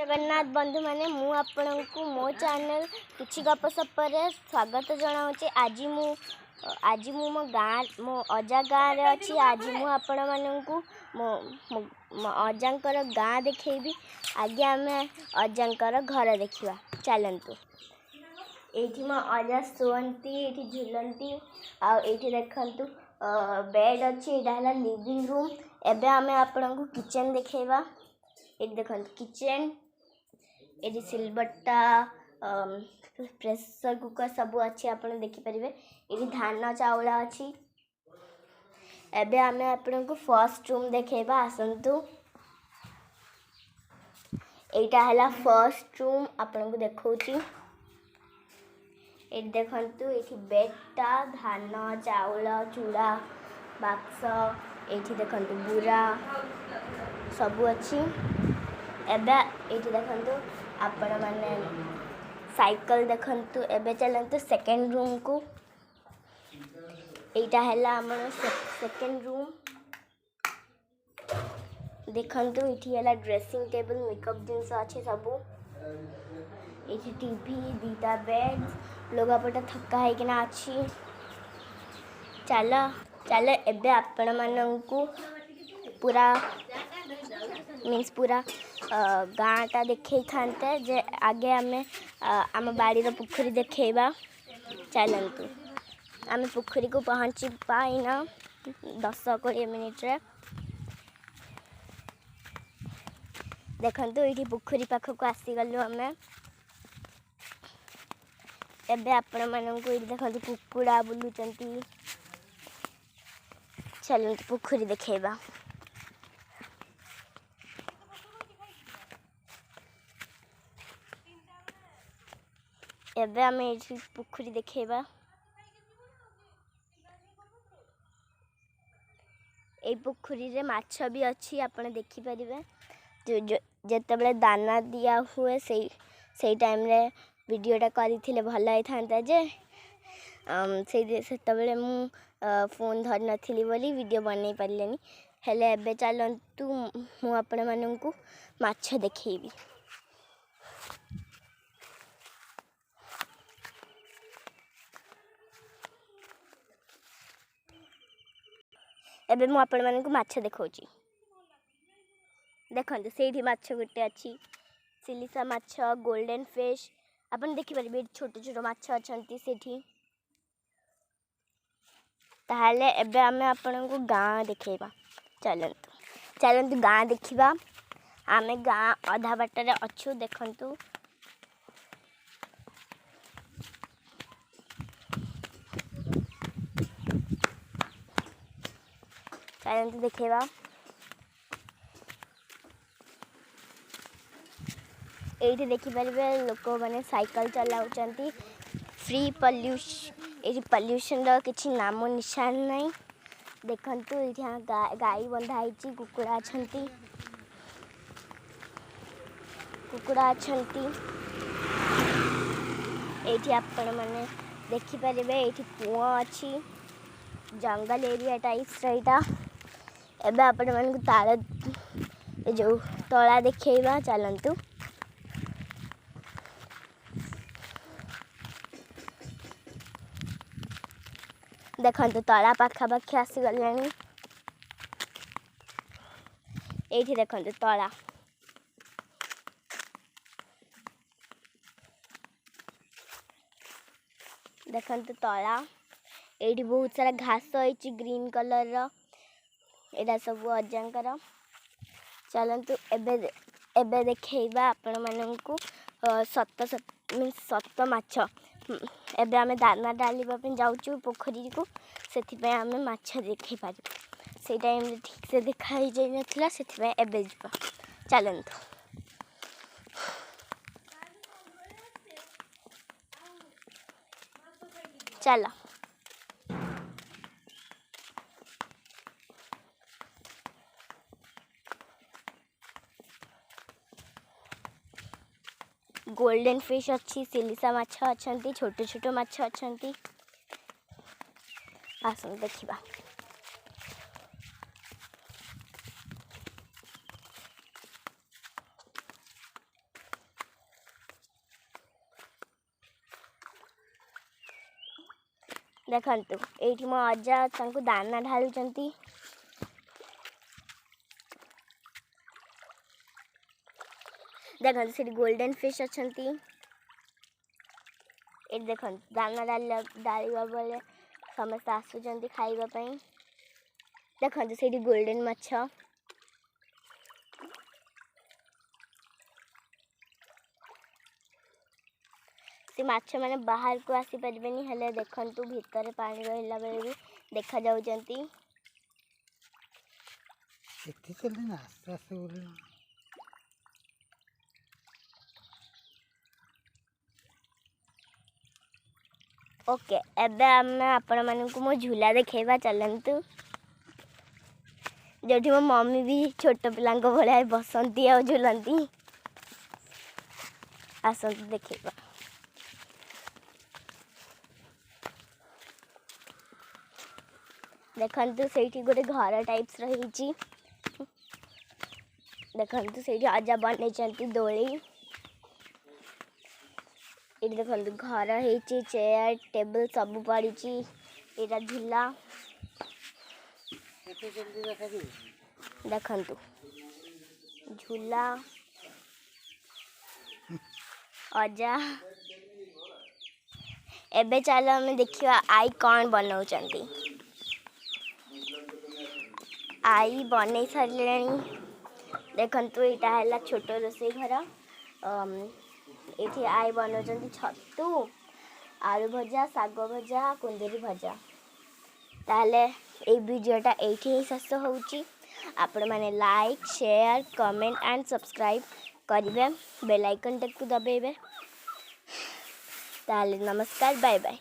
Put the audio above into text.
जगन्नाथ बंधु माने मु आपनकु मो चैनल किछि गपसप पर स्वागत जनाऊँचे। आज मु मो गाँ मो अजा गाँ रे अछि। आज मु आपण मानकु मो अजांकर गाँ देखैबी। आगे आमे अजांकर घर देखिबा चलंतु। एठी मो अजा सोंती एठी झुलंती आ एठी देखंतु बेड अछि। एटा हला लिविंग रूम। एबे आमे आपनकु किचन देखैबा। ये देखो किचन ये सिलबट्टा प्रेशर कुकर सब अच्छी आप देखिपारे। ये धान चाउल अच्छी। एबे आमे आपन को फर्स्ट रूम देखेबा आसंतु। एटा हला फर्स्ट रूम आपन को देखौची। ये देखंतु ये बेडटा धान चाउल चूड़ा बाक्स ये देखंतु बुरा सब अच्छी। एबे एठी देखंतु आपण माने साइकिल देखंतु। एबे चलंतु सेकंड रूम को। एटा हैला हमर सेकंड रूम देखंतु। एठी हैला ड्रेसिंग टेबल मेकअप जिंस अछि सब। एठी टीवी दीटा बेड लोगापटा थक्का है किना अछि। चल एबे आपण माननकु पूरा मीन्स पूरा गाँटा देखे थानते जे आगे आमे आम बाड़ी पुखरी देखेबा चलंतु। आमे पुखरी को पहुँची पाइना 10-20 मिनिट रे। देखंतु एठी पुखरी पाख को आसी गलु आमे। एबे आपण माननकु एठी देखंतु कुकुड़ा बुलुचंती। चलंतु पुखरी देखेबा। एबे आमे एठी पुखरी देखेबा। ए पुखरी रे माछ भी अच्छी आपण देखि परिबे। जेतेबेले दाना दिया हुए सेई टाइम रे वीडियोटा करिथिले भल आइ थांता जे सेतेबेले मु फोन धर नथिली बोली वीडियो बनै पारलेनी। हेले एबे चलंतु मु आपण माननकु माछ देखेबी। एबे मु आपण माननकु माछ देखौची। देखंतु सेठी माछ गुटे अछि। सिलिसा माछ गोल्डन फिश आपण देखि परबे। छोटो छोटो माछ अछंती सेठी। ताहाले एबे आमे आपनकु गाँ देखेबा चलंतु गाँ देखिबा। आमे गाँ आधा बाटरे अछु देखंतु। चलंतु देखेबा। एठी देखि परबे लोक माने साइकिल चलाउचंती। फ्री पॉल्यूशन रो किछि नाम निशान नहीं। देखंतु एठी गाई बंधा आइची। कुकुड़ा अछंती। एठी आपण माने देखि परबे एठी कुआ अछि। जंगल एरिया टाइप्स रहिता। एबे आपण मानकु तारा जो तळा देखेबा चलंतु। देखंतु तळा पाखा पाखी आसी गलानी। एठी देखंतु तळा। देखंतु तळा। एठी बहुत सारा घास होइची ग्रीन कलर रो। एडा सब अजांकर। चलंतु एबे देखेबा आपण माननकु सत माछ। एबे आमे दाना डालिबा पे जाउचु पोखरी को। सेथि पे आमे माछ देखि पारि। से टाइम रे ठीक से देखाई जाय नथला सेथि पे एबे जिबा चलंतु। चला गोल्डन फिश अच्छी। सिलिसा माछ अछंती। छोटो छोटो माछ अछंती। आसन देखिबा। ଦେଖନ୍ତୁ ଏଇଠି ମୋ ଅଜା ତାଙ୍କୁ ଦାନା ଢାଳୁଛନ୍ତି। ଦେଖନ୍ତୁ ସେଠି ଗୋଲ୍ଡେନ୍ ଫିସ୍ ଅଛନ୍ତି। ଏଠି ଦେଖନ୍ତୁ ଦାନା ଡାଳିବା ବେଳେ ସମସ୍ତେ ଆସୁଛନ୍ତି ଖାଇବା ପାଇଁ। ଦେଖନ୍ତୁ ସେଇଠି ଗୋଲ୍ଡେନ୍ ମାଛ। ସେ ମାଛମାନେ ବାହାରକୁ ଆସିପାରିବେନି, ହେଲେ ଦେଖନ୍ତୁ ଭିତରେ ପାଣି ରହିଲା ବେଳେ ବି ଦେଖାଯାଉଛନ୍ତି। ओके एबे आमे आपनମାନଙ୍କୁ मो झूला देखेबा चलंतु। जोठी मो मम्मी भी छोट पिलांको भले बसंती आ झूलंती। आसंतु देखेबा। देखंतु सेठी गोटे घर टाइप्स रहीची। देखंतु सेठी आजा बनेचंती दोली। इधर देखंतु घर हेची, चेयर टेबल सब पड़ीची। एटा झूला देखंतु झूला अजा। एबे चलो हमें देखिवा आई कौन बनाउचंती। आई बनै सारलेनी। देखंतु एटा हैला छोट रोसई घर। एठी आई बनाउचंती छतु, आलू भजा, साग भजा, कुंदरी भजा। ताले ए वीडियोटा एठी ही शेष होउची। आपण माने like share comment and subscribe करिवे, बेल आइकन टक दबाइबे। ताले नमस्कार, बाय बाय।